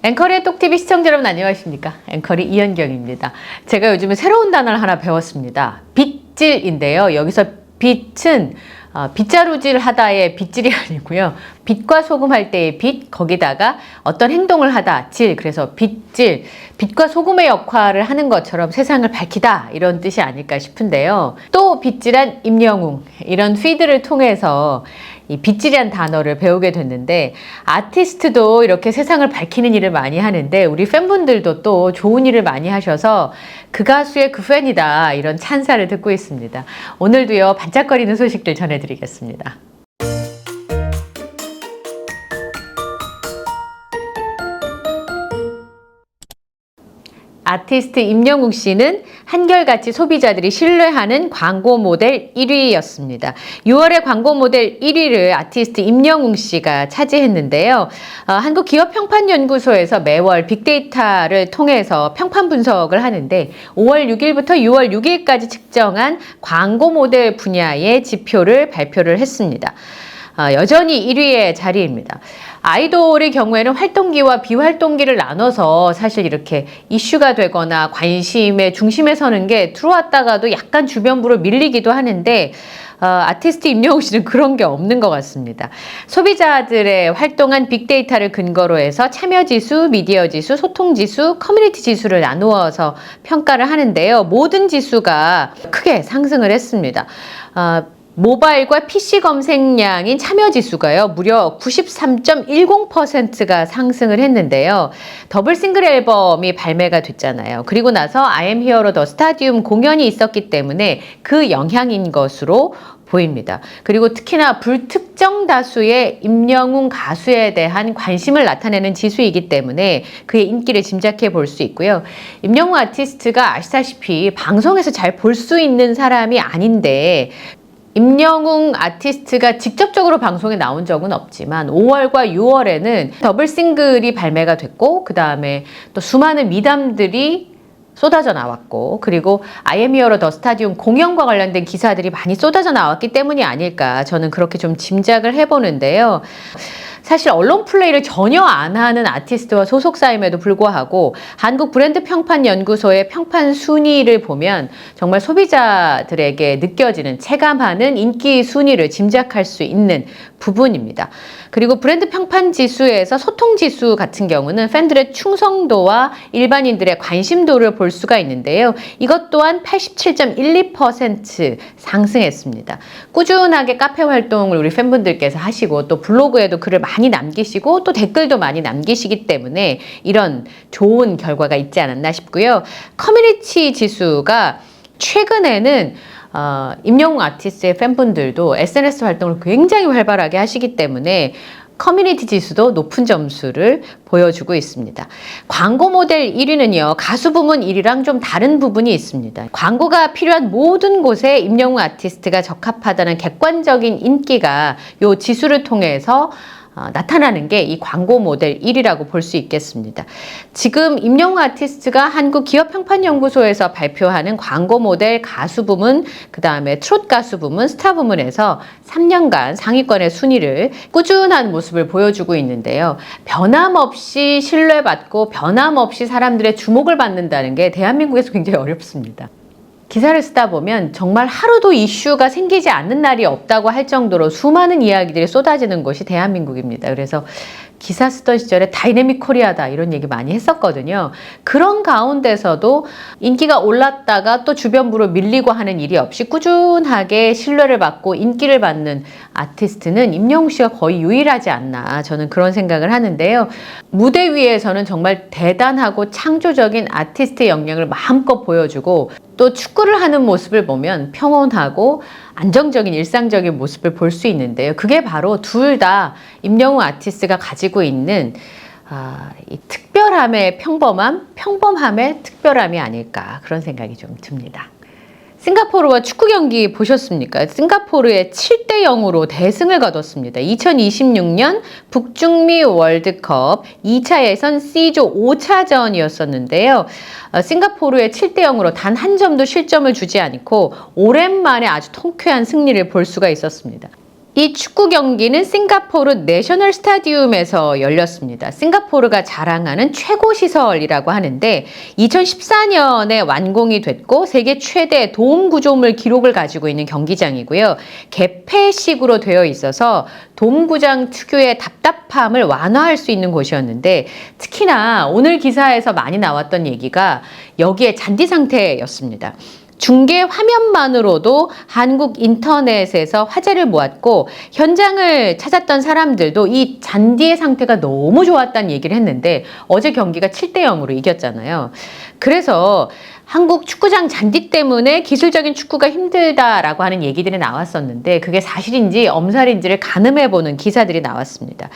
앵커리의 똑TV 시청자 여러분 안녕하십니까? 앵커리 이현경입니다. 제가 요즘에 새로운 단어를 하나 배웠습니다. 빗질인데요. 여기서 빗은 빗자루질 하다의 빗질이 아니고요. 빛과 소금 할 때의 빛, 거기다가 어떤 행동을 하다, 질, 그래서 빗질, 빛과 소금의 역할을 하는 것처럼 세상을 밝히다 이런 뜻이 아닐까 싶은데요. 또 빗질한 임영웅, 이런 피드를 통해서 이 빗질이란 단어를 배우게 됐는데, 아티스트도 이렇게 세상을 밝히는 일을 많이 하는데 우리 팬분들도 또 좋은 일을 많이 하셔서 그 가수의 그 팬이다 이런 찬사를 듣고 있습니다. 오늘도요 반짝거리는 소식들 전해드리겠습니다. 아티스트 임영웅 씨는 한결같이 소비자들이 신뢰하는 광고 모델 1위였습니다. 6월에 광고 모델 1위를 아티스트 임영웅 씨가 차지했는데요. 한국기업평판연구소에서 매월 빅데이터를 통해서 평판 분석을 하는데 5월 6일부터 6월 6일까지 측정한 광고 모델 분야의 지표를 발표를 했습니다. 여전히 1위의 자리입니다. 아이돌의 경우에는 활동기와 비활동기를 나눠서 사실 이렇게 이슈가 되거나 관심의 중심에 서는 게 들어왔다가도 약간 주변부로 밀리기도 하는데 아티스트 임영웅 씨는 그런 게 없는 것 같습니다. 소비자들의 활동한 빅데이터를 근거로 해서 참여지수, 미디어지수, 소통지수, 커뮤니티지수를 나누어서 평가를 하는데요. 모든 지수가 크게 상승을 했습니다. 모바일과 PC 검색량인 참여지수가요, 무려 93.10%가 상승을 했는데요. 더블 싱글 앨범이 발매가 됐잖아요. 그리고 나서 I am Hero The Stadium 공연이 있었기 때문에 그 영향인 것으로 보입니다. 그리고 특히나 불특정 다수의 임영웅 가수에 대한 관심을 나타내는 지수이기 때문에 그의 인기를 짐작해 볼 수 있고요. 임영웅 아티스트가 아시다시피 방송에서 잘 볼 수 있는 사람이 아닌데, 임영웅 아티스트가 직접적으로 방송에 나온 적은 없지만 5월과 6월에는 더블 싱글이 발매가 됐고, 그 다음에 또 수많은 미담들이 쏟아져 나왔고, 그리고 I am Hero The Stadium 공연과 관련된 기사들이 많이 쏟아져 나왔기 때문이 아닐까, 저는 그렇게 좀 짐작을 해보는데요. 사실 언론 플레이를 전혀 안 하는 아티스트와 소속사임에도 불구하고 한국 브랜드 평판 연구소의 평판 순위를 보면 정말 소비자들에게 느껴지는, 체감하는 인기 순위를 짐작할 수 있는 부분입니다. 그리고 브랜드 평판 지수에서 소통 지수 같은 경우는 팬들의 충성도와 일반인들의 관심도를 볼 수가 있는데요. 이것 또한 87.12% 상승했습니다. 꾸준하게 카페 활동을 우리 팬분들께서 하시고 또 블로그에도 글을 많이 남기시고 또 댓글도 많이 남기시기 때문에 이런 좋은 결과가 있지 않았나 싶고요. 커뮤니티 지수가 최근에는 임영웅 아티스트의 팬분들도 SNS 활동을 굉장히 활발하게 하시기 때문에 커뮤니티 지수도 높은 점수를 보여주고 있습니다. 광고 모델 1위는요, 가수 부문 1위랑 좀 다른 부분이 있습니다. 광고가 필요한 모든 곳에 임영웅 아티스트가 적합하다는 객관적인 인기가 이 지수를 통해서 나타나는 게 이 광고 모델 1위라고 볼 수 있겠습니다. 지금 임영웅 아티스트가 한국기업평판연구소에서 발표하는 광고 모델 가수 부문, 그 다음에 트롯 가수 부문, 스타 부문에서 3년간 상위권의 순위를 꾸준한 모습을 보여주고 있는데요. 변함없이 신뢰받고 변함없이 사람들의 주목을 받는다는 게 대한민국에서 굉장히 어렵습니다. 기사를 쓰다 보면 정말 하루도 이슈가 생기지 않는 날이 없다고 할 정도로 수많은 이야기들이 쏟아지는 곳이 대한민국입니다. 그래서 기사 쓰던 시절에 다이내믹 코리아다 이런 얘기 많이 했었거든요. 그런 가운데서도 인기가 올랐다가 또 주변부로 밀리고 하는 일이 없이 꾸준하게 신뢰를 받고 인기를 받는 아티스트는 임영웅 씨가 거의 유일하지 않나, 저는 그런 생각을 하는데요. 무대 위에서는 정말 대단하고 창조적인 아티스트의 역량을 마음껏 보여주고, 또 축구를 하는 모습을 보면 평온하고 안정적인 일상적인 모습을 볼 수 있는데요. 그게 바로 둘 다 임영웅 아티스트가 가지고 있는 이 특별함의 평범함, 평범함의 특별함이 아닐까, 그런 생각이 좀 듭니다. 싱가포르와 축구 경기 보셨습니까? 싱가포르의 7대 0으로 대승을 거뒀습니다. 2026년 북중미 월드컵 2차 예선 C조 5차전이었었는데요. 싱가포르의 7대 0으로 단 한 점도 실점을 주지 않고 오랜만에 아주 통쾌한 승리를 볼 수가 있었습니다. 이 축구 경기는 싱가포르 내셔널 스타디움에서 열렸습니다. 싱가포르가 자랑하는 최고 시설이라고 하는데 2014년에 완공이 됐고 세계 최대 돔 구조물 기록을 가지고 있는 경기장이고요. 개폐식으로 되어 있어서 돔 구장 특유의 답답함을 완화할 수 있는 곳이었는데 특히나 오늘 기사에서 많이 나왔던 얘기가 여기에 잔디 상태였습니다. 중계 화면만으로도 한국 인터넷에서 화제를 모았고 현장을 찾았던 사람들도 이 잔디의 상태가 너무 좋았다는 얘기를 했는데 어제 경기가 7대 0으로 이겼잖아요. 그래서 한국 축구장 잔디 때문에 기술적인 축구가 힘들다라고 하는 얘기들이 나왔었는데 그게 사실인지 엄살인지를 가늠해보는 기사들이 나왔습니다.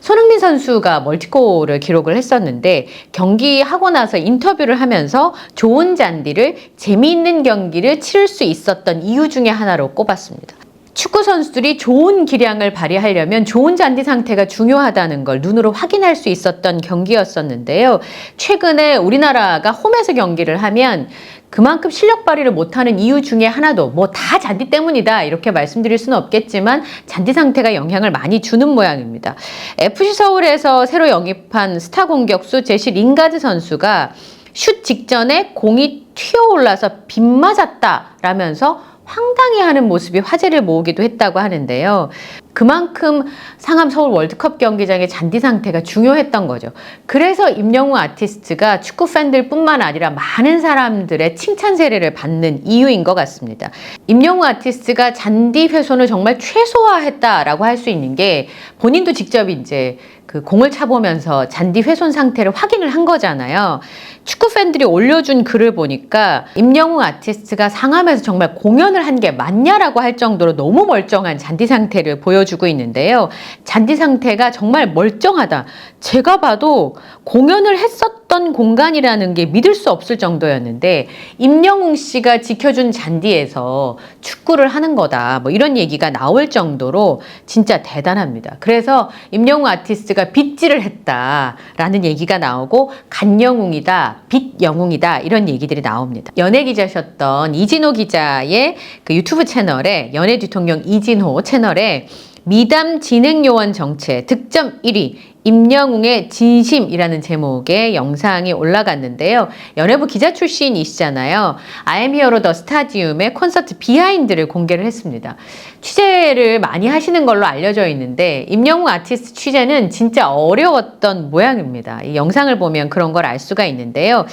손흥민 선수가 멀티골을 기록을 했었는데 경기하고 나서 인터뷰를 하면서 좋은 잔디를 재미있는 경기를 치를 수 있었던 이유 중에 하나로 꼽았습니다. 축구 선수들이 좋은 기량을 발휘하려면 좋은 잔디 상태가 중요하다는 걸 눈으로 확인할 수 있었던 경기였었는데요. 최근에 우리나라가 홈에서 경기를 하면 그만큼 실력 발휘를 못하는 이유 중에 하나도 뭐 다 잔디 때문이다 이렇게 말씀드릴 수는 없겠지만 잔디 상태가 영향을 많이 주는 모양입니다. FC 서울에서 새로 영입한 스타 공격수 제시 링가드 선수가 슛 직전에 공이 튀어올라서 빗 맞았다라면서 황당해하는 모습이 화제를 모으기도 했다고 하는데요. 그만큼 상암 서울 월드컵 경기장의 잔디 상태가 중요했던 거죠. 그래서 임영웅 아티스트가 축구 팬들 뿐만 아니라 많은 사람들의 칭찬 세례를 받는 이유인 것 같습니다. 임영웅 아티스트가 잔디 훼손을 정말 최소화했다라고 할 수 있는 게 본인도 직접 이제 그 공을 차보면서 잔디 훼손 상태를 확인을 한 거잖아요. 축구 팬들이 올려준 글을 보니까 임영웅 아티스트가 상암에서 정말 공연을 한 게 맞냐라고 할 정도로 너무 멀쩡한 잔디 상태를 보여주고 있는데요. 잔디 상태가 정말 멀쩡하다. 제가 봐도 공연을 했었던 공간이라는 게 믿을 수 없을 정도였는데 임영웅 씨가 지켜준 잔디에서 축구를 하는 거다. 뭐 이런 얘기가 나올 정도로 진짜 대단합니다. 그래서 임영웅 아티스트가 빗질을 했다라는 얘기가 나오고 간영웅이다, 빗영웅이다 이런 얘기들이 나옵니다. 연예 기자셨던 이진호 기자의 그 유튜브 채널에 연예 뒤통령 이진호 채널에 미담 진행요원 정체 득점 1위 임영웅의 진심이라는 제목의 영상이 올라갔는데요. 연예부 기자 출신이시잖아요. I am Hero The Stadium의 콘서트 비하인드를 공개를 했습니다. 취재를 많이 하시는 걸로 알려져 있는데 임영웅 아티스트 취재는 진짜 어려웠던 모양입니다. 이 영상을 보면 그런 걸 알 수가 있는데요.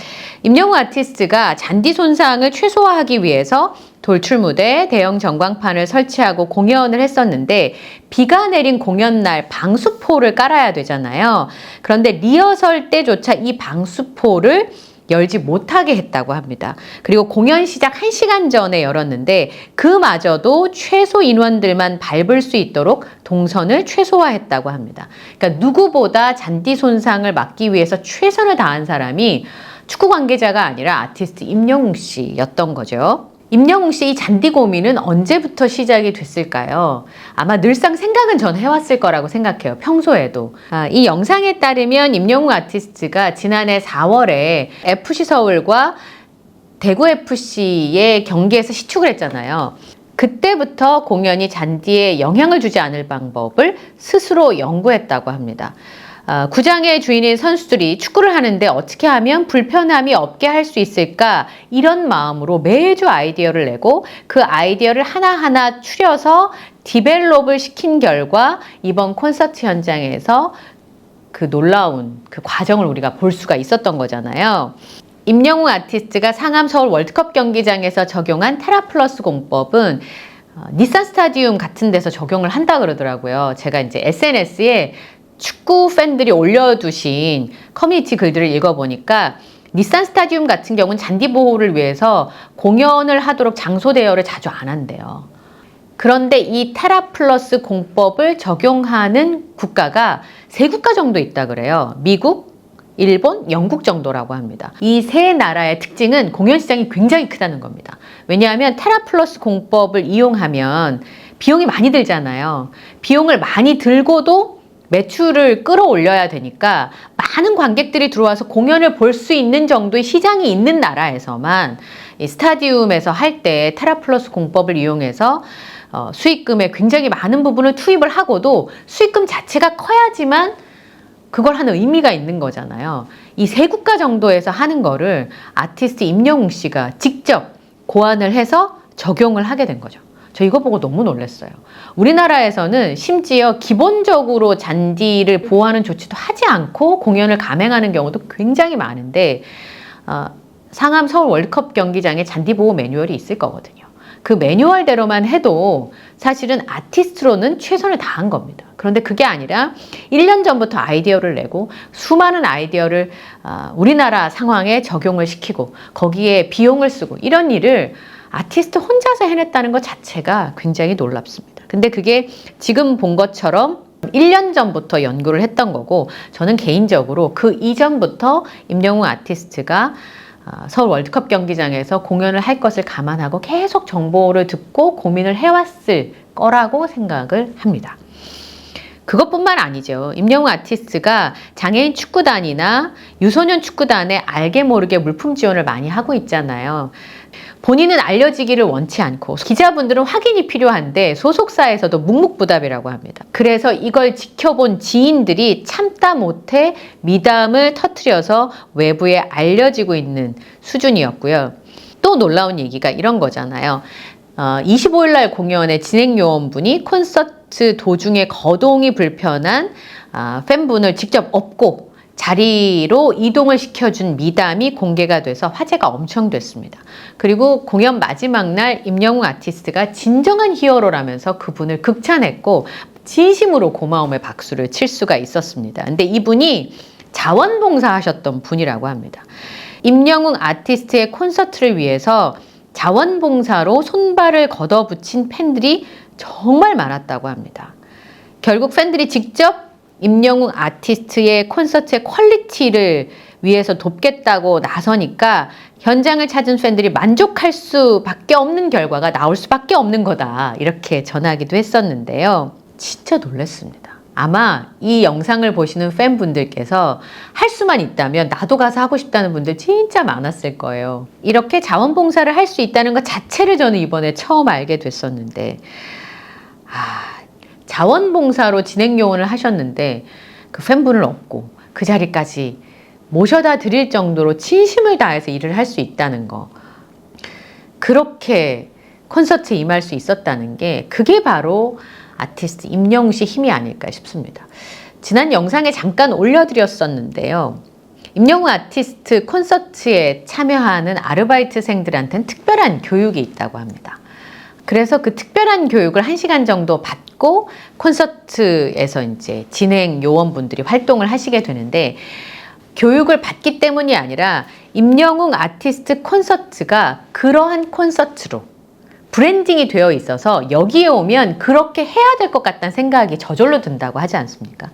임영웅 아티스트가 잔디 손상을 최소화하기 위해서 돌출무대, 대형 전광판을 설치하고 공연을 했었는데 비가 내린 공연날 방수포를 깔아야 되잖아요. 그런데 리허설 때조차 이 방수포를 열지 못하게 했다고 합니다. 그리고 공연 시작 1시간 전에 열었는데 그마저도 최소 인원들만 밟을 수 있도록 동선을 최소화했다고 합니다. 그러니까 누구보다 잔디 손상을 막기 위해서 최선을 다한 사람이 축구 관계자가 아니라 아티스트 임영웅 씨였던 거죠. 임영웅 씨 이 잔디 고민은 언제부터 시작이 됐을까요? 아마 늘상 생각은 전 해왔을 거라고 생각해요. 평소에도. 이 영상에 따르면 임영웅 아티스트가 지난해 4월에 FC 서울과 대구 FC의 경기에서 시축을 했잖아요. 그때부터 공연이 잔디에 영향을 주지 않을 방법을 스스로 연구했다고 합니다. 구장의 주인인 선수들이 축구를 하는데 어떻게 하면 불편함이 없게 할 수 있을까 이런 마음으로 매주 아이디어를 내고 그 아이디어를 하나하나 추려서 디벨롭을 시킨 결과 이번 콘서트 현장에서 그 놀라운 그 과정을 우리가 볼 수가 있었던 거잖아요. 임영웅 아티스트가 상암 서울 월드컵 경기장에서 적용한 테라플러스 공법은 닛산 스타디움 같은 데서 적용을 한다 그러더라고요. 제가 이제 SNS에 축구 팬들이 올려두신 커뮤니티 글들을 읽어보니까 닛산 스타디움 같은 경우는 잔디 보호를 위해서 공연을 하도록 장소 대여를 자주 안 한대요. 그런데 이 테라플러스 공법을 적용하는 국가가 3국가 정도 있다 그래요. 미국, 일본, 영국 정도라고 합니다. 이 3나라의 특징은 공연 시장이 굉장히 크다는 겁니다. 왜냐하면 테라플러스 공법을 이용하면 비용이 많이 들잖아요. 비용을 많이 들고도 매출을 끌어올려야 되니까 많은 관객들이 들어와서 공연을 볼 수 있는 정도의 시장이 있는 나라에서만 이 스타디움에서 할 때 테라플러스 공법을 이용해서 수익금의 굉장히 많은 부분을 투입을 하고도 수익금 자체가 커야지만 그걸 하는 의미가 있는 거잖아요. 이 세 국가 정도에서 하는 거를 아티스트 임영웅 씨가 직접 고안을 해서 적용을 하게 된 거죠. 저 이거 보고 너무 놀랐어요. 우리나라에서는 심지어 기본적으로 잔디를 보호하는 조치도 하지 않고 공연을 감행하는 경우도 굉장히 많은데 상암 서울 월드컵 경기장에 잔디 보호 매뉴얼이 있을 거거든요. 그 매뉴얼대로만 해도 사실은 아티스트로는 최선을 다한 겁니다. 그런데 그게 아니라 1년 전부터 아이디어를 내고 수많은 아이디어를 우리나라 상황에 적용을 시키고 거기에 비용을 쓰고 이런 일을 아티스트 혼자서 해냈다는 것 자체가 굉장히 놀랍습니다. 근데 그게 지금 본 것처럼 1년 전부터 연구를 했던 거고 저는 개인적으로 그 이전부터 임영웅 아티스트가 서울 월드컵 경기장에서 공연을 할 것을 감안하고 계속 정보를 듣고 고민을 해왔을 거라고 생각을 합니다. 그것뿐만 아니죠. 임영웅 아티스트가 장애인 축구단이나 유소년 축구단에 알게 모르게 물품 지원을 많이 하고 있잖아요. 본인은 알려지기를 원치 않고 기자분들은 확인이 필요한데 소속사에서도 묵묵부답이라고 합니다. 그래서 이걸 지켜본 지인들이 참다 못해 미담을 터뜨려서 외부에 알려지고 있는 수준이었고요. 또 놀라운 얘기가 이런 거잖아요. 25일 날 공연의 진행요원분이 콘서트 도중에 거동이 불편한 팬분을 직접 업고 자리로 이동을 시켜준 미담이 공개가 돼서 화제가 엄청 됐습니다. 그리고 공연 마지막 날 임영웅 아티스트가 진정한 히어로라면서 그분을 극찬했고 진심으로 고마움의 박수를 칠 수가 있었습니다. 근데 이분이 자원봉사 하셨던 분이라고 합니다. 임영웅 아티스트의 콘서트를 위해서 자원봉사로 손발을 걷어붙인 팬들이 정말 많았다고 합니다. 결국 팬들이 직접 임영웅 아티스트의 콘서트의 퀄리티를 위해서 돕겠다고 나서니까 현장을 찾은 팬들이 만족할 수밖에 없는 결과가 나올 수밖에 없는 거다. 이렇게 전하기도 했었는데요. 진짜 놀랐습니다. 아마 이 영상을 보시는 팬분들께서 할 수만 있다면 나도 가서 하고 싶다는 분들 진짜 많았을 거예요. 이렇게 자원봉사를 할 수 있다는 것 자체를 저는 이번에 처음 알게 됐었는데 자원봉사로 진행요원을 하셨는데 그 팬분을 업고 그 자리까지 모셔다 드릴 정도로 진심을 다해서 일을 할 수 있다는 거, 그렇게 콘서트에 임할 수 있었다는 게 그게 바로 아티스트 임영웅 씨 힘이 아닐까 싶습니다. 지난 영상에 잠깐 올려드렸었는데요. 임영웅 아티스트 콘서트에 참여하는 아르바이트생들한테는 특별한 교육이 있다고 합니다. 그래서 그 특별한 교육을 1시간 정도 받고 콘서트에서 이제 진행 요원분들이 활동을 하시게 되는데 교육을 받기 때문이 아니라 임영웅 아티스트 콘서트가 그러한 콘서트로 브랜딩이 되어 있어서 여기에 오면 그렇게 해야 될 것 같다는 생각이 저절로 든다고 하지 않습니까?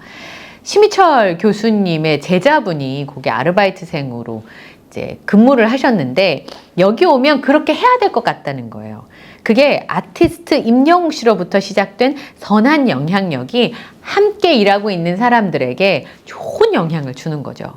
심희철 교수님의 제자분이 거기 아르바이트생으로 이제 근무를 하셨는데 여기 오면 그렇게 해야 될 것 같다는 거예요. 그게 아티스트 임영웅 씨로부터 시작된 선한 영향력이 함께 일하고 있는 사람들에게 좋은 영향을 주는 거죠.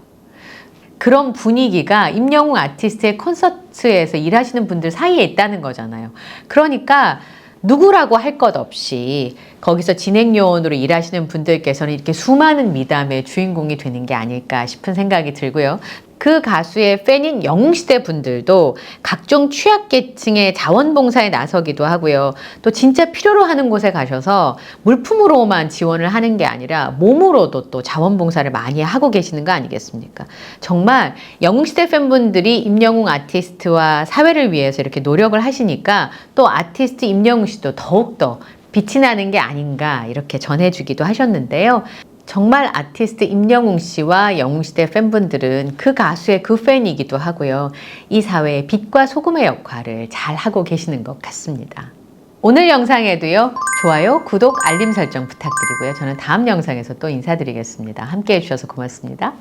그런 분위기가 임영웅 아티스트의 콘서트에서 일하시는 분들 사이에 있다는 거잖아요. 그러니까 누구라고 할 것 없이 거기서 진행요원으로 일하시는 분들께서는 이렇게 수많은 미담의 주인공이 되는 게 아닐까 싶은 생각이 들고요. 그 가수의 팬인 영웅시대 분들도 각종 취약계층의 자원봉사에 나서기도 하고요. 또 진짜 필요로 하는 곳에 가셔서 물품으로만 지원을 하는 게 아니라 몸으로도 또 자원봉사를 많이 하고 계시는 거 아니겠습니까? 정말 영웅시대 팬분들이 임영웅 아티스트와 사회를 위해서 이렇게 노력을 하시니까 또 아티스트 임영웅 씨도 더욱더 빛이 나는 게 아닌가 이렇게 전해주기도 하셨는데요. 정말 아티스트 임영웅 씨와 영웅시대 팬분들은 그 가수의 그 팬이기도 하고요. 이 사회의 빛과 소금의 역할을 잘 하고 계시는 것 같습니다. 오늘 영상에도요. 좋아요, 구독, 알림 설정 부탁드리고요. 저는 다음 영상에서 또 인사드리겠습니다. 함께 해주셔서 고맙습니다.